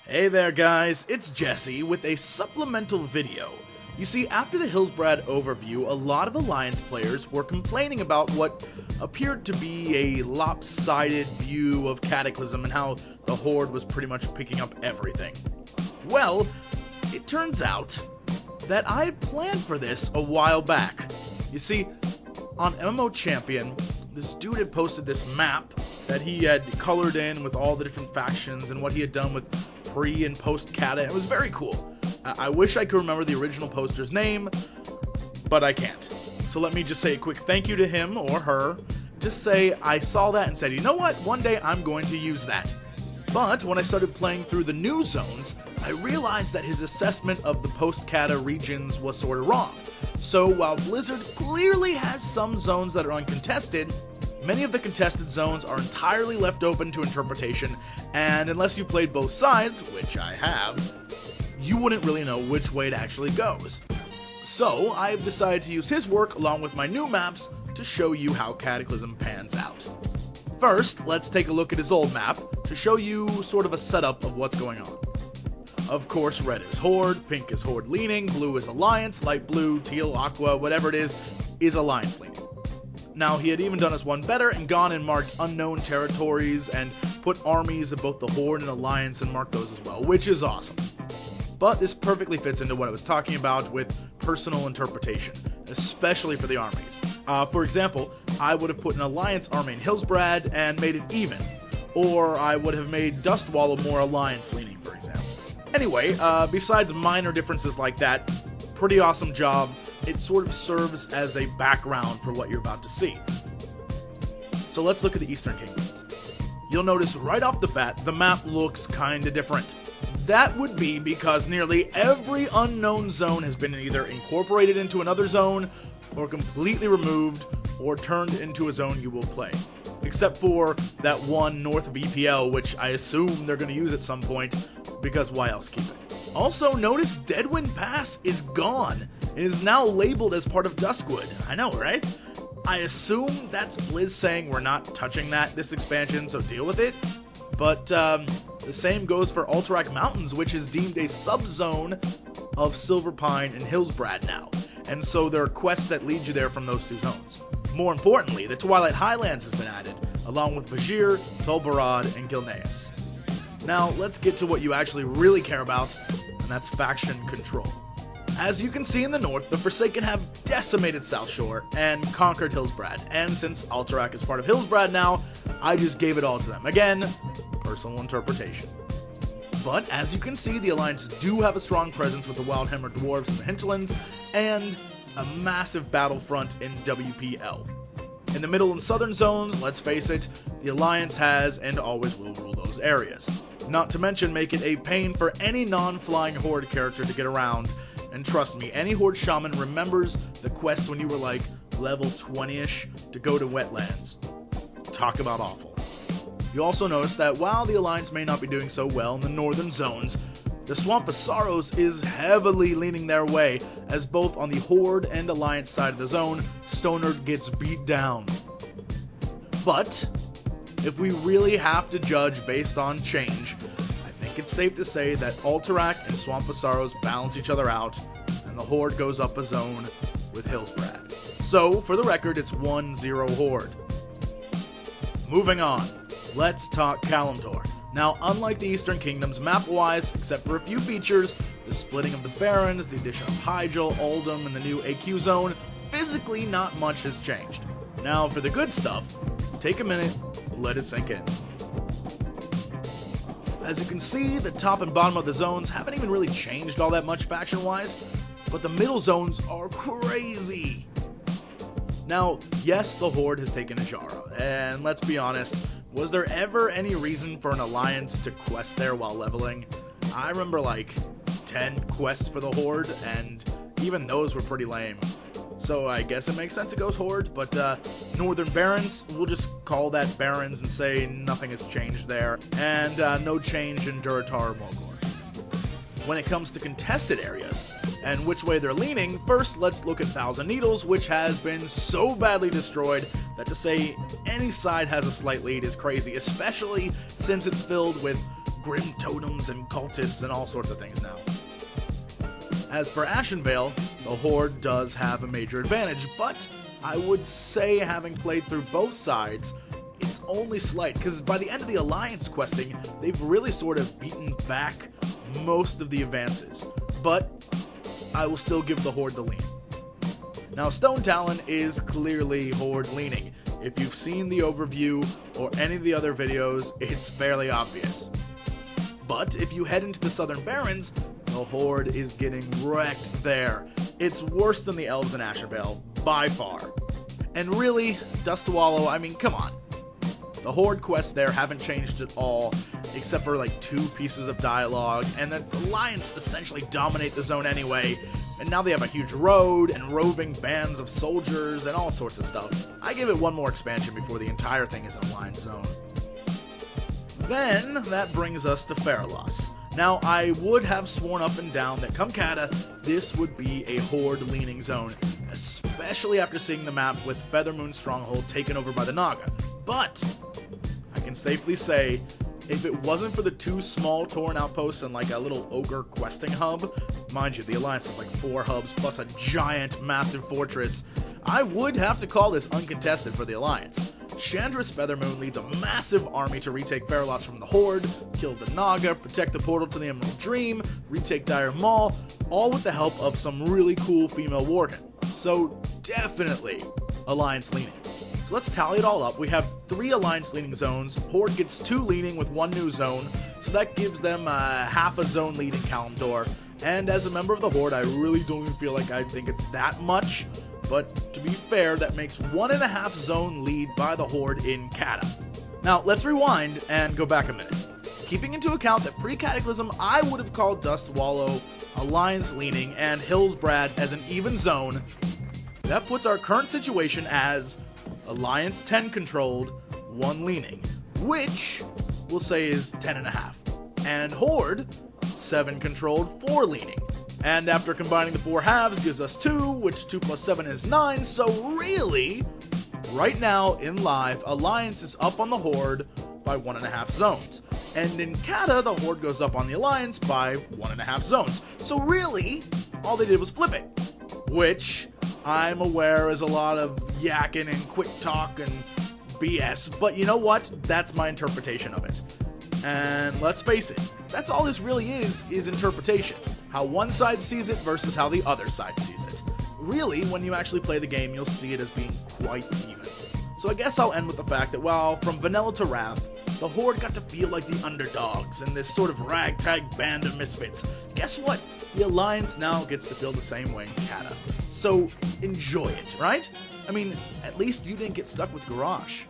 Hey there guys, it's Jesse with a supplemental video. You see, after the Hillsbrad overview, a lot of Alliance players were complaining about what appeared to be a lopsided view of Cataclysm and how the Horde was pretty much picking up everything. Well, it turns out that I had planned for this a while back. You see, on MMO Champion, this dude had posted this map that he had colored in with all the different factions and what he had done with pre and post Cata. It was very cool. I wish I could remember the original poster's name, but I can't. So let me just say a quick thank you to him or her. Just say I saw that and said, you know what, one day I'm going to use that. But when I started playing through the new zones, I realized that his assessment of the post-Cata regions was sort of wrong. So while Blizzard clearly has some zones that are uncontested, many of the contested zones are entirely left open to interpretation, and unless you played both sides, which I have, you wouldn't really know which way it actually goes. So I've decided to use his work along with my new maps to show you how Cataclysm pans out. First, let's take a look at his old map to show you sort of a setup of what's going on. Of course, red is Horde, pink is Horde leaning, blue is Alliance, light blue, teal, aqua, whatever it is Alliance leaning. Now, he had even done us one better and gone and marked unknown territories and put armies of both the Horde and Alliance and marked those as well, which is awesome. But this perfectly fits into what I was talking about with personal interpretation, especially for the armies. For example, I would have put an Alliance army in Hillsbrad and made it even, or I would have made Dustwallow more Alliance leaning, for example. Anyway, besides minor differences like that, pretty awesome job. It sort of serves as a background for what you're about to see. So let's look at the Eastern Kingdoms. You'll notice right off the bat, the map looks kinda different. That would be because nearly every unknown zone has been either incorporated into another zone, or completely removed, or turned into a zone you will play. Except for that one north of EPL, which I assume they're going to use at some point, because why else keep it? Also, notice Deadwind Pass is gone, and is now labeled as part of Duskwood. I know, right? I assume that's Blizz saying we're not touching that this expansion, so deal with it. But the same goes for Alterac Mountains, which is deemed a sub-zone of Silverpine and Hillsbrad now. And so there are quests that lead you there from those two zones. More importantly, the Twilight Highlands has been added, along with Vajir, Tol Barad, and Gilneas. Now, let's get to what you actually really care about, and that's faction control. As you can see in the north, the Forsaken have decimated South Shore and conquered Hillsbrad, and since Alterac is part of Hillsbrad now, I just gave it all to them. Again, personal interpretation. But as you can see, the Alliance do have a strong presence with the Wildhammer Dwarves and the Hinterlands, and a massive battlefront in WPL. In the middle and southern zones, let's face it, the Alliance has and always will rule those areas. Not to mention make it a pain for any non-flying Horde character to get around, and trust me, any Horde Shaman remembers the quest when you were like level 20-ish to go to Wetlands. Talk about awful. You also notice that while the Alliance may not be doing so well in the northern zones, the Swamp of Sorrows is heavily leaning their way, as both on the Horde and Alliance side of the zone, Stonard gets beat down. But if we really have to judge based on change, I think it's safe to say that Alterac and Swamp of Sorrows balance each other out, and the Horde goes up a zone with Hillsbrad. So, for the record, it's 1-0 Horde. Moving on, let's talk Kalimdor. Now, unlike the Eastern Kingdoms, map-wise, except for a few features, the splitting of the Barrens, the addition of Hyjal, Uldum, and the new AQ zone, physically not much has changed. Now, for the good stuff, take a minute, let it sink in. As you can see, the top and bottom of the zones haven't even really changed all that much faction-wise, but the middle zones are crazy. Now, yes, the Horde has taken Ajara, and let's be honest, was there ever any reason for an Alliance to quest there while leveling? I remember like 10 quests for the Horde, and even those were pretty lame. So I guess it makes sense it goes Horde, but Northern Barrens, we'll just call that Barrens and say nothing has changed there, and no change in Durotar or Morgor. When it comes to contested areas, and which way they're leaning, first let's look at Thousand Needles, which has been so badly destroyed that to say any side has a slight lead is crazy, especially since it's filled with grim totems and cultists and all sorts of things now. As for Ashenvale, the Horde does have a major advantage, but I would say, having played through both sides, it's only slight, because by the end of the Alliance questing, they've really sort of beaten back most of the advances, but I will still give the Horde the lean. Now, Stone Talon is clearly Horde leaning. If you've seen the overview or any of the other videos, it's fairly obvious. But if you head into the Southern Barrens, the Horde is getting wrecked there. It's worse than the Elves in Ashenvale, by far. And really, Dustwallow, I mean, come on. The Horde quests there haven't changed at all, except for like 2 pieces of dialogue, and the Alliance essentially dominate the zone anyway, and now they have a huge road and roving bands of soldiers and all sorts of stuff. I give it one more expansion before the entire thing is an Alliance zone. Then, that brings us to Feralos. Now, I would have sworn up and down that come Cata, this would be a Horde-leaning zone, especially after seeing the map with Feathermoon Stronghold taken over by the Naga. But I can safely say, if it wasn't for the 2 small Tauren outposts and like a little ogre questing hub, mind you, the Alliance is like 4 hubs plus a giant, massive fortress, I would have to call this uncontested for the Alliance. Chandra's Feathermoon leads a massive army to retake Feralos from the Horde, kill the Naga, protect the portal to the Emerald Dream, retake Dire Maul, all with the help of some really cool female Worgen. So definitely Alliance leaning. So let's tally it all up. We have 3 Alliance leaning zones, Horde gets 2 leaning with 1 new zone, so that gives them half a zone lead in Kalimdor. And as a member of the Horde, I really don't even feel like I think it's that much. But to be fair, that makes 1.5 zone lead by the Horde in Cata. Now, let's rewind and go back a minute. Keeping into account that pre-Cataclysm, I would have called Dustwallow Alliance leaning and Hillsbrad as an even zone, that puts our current situation as Alliance 10 controlled, 1 leaning, which we'll say is 10.5. And Horde, 7 controlled, 4 leaning. And after combining the 4 halves gives us 2, which 2 plus 7 is 9, so really, right now in live, Alliance is up on the Horde by 1.5 zones. And in Cata, the Horde goes up on the Alliance by 1.5 zones. So really, all they did was flip it. Which, I'm aware is a lot of yakking and quick talk and BS, but you know what? That's my interpretation of it. And let's face it, that's all this really is interpretation. How one side sees it versus how the other side sees it. Really, when you actually play the game, you'll see it as being quite even. So I guess I'll end with the fact that while from Vanilla to Wrath, the Horde got to feel like the underdogs in this sort of ragtag band of misfits, guess what? The Alliance now gets to feel the same way in Cata. So enjoy it, right? I mean, at least you didn't get stuck with Garrosh.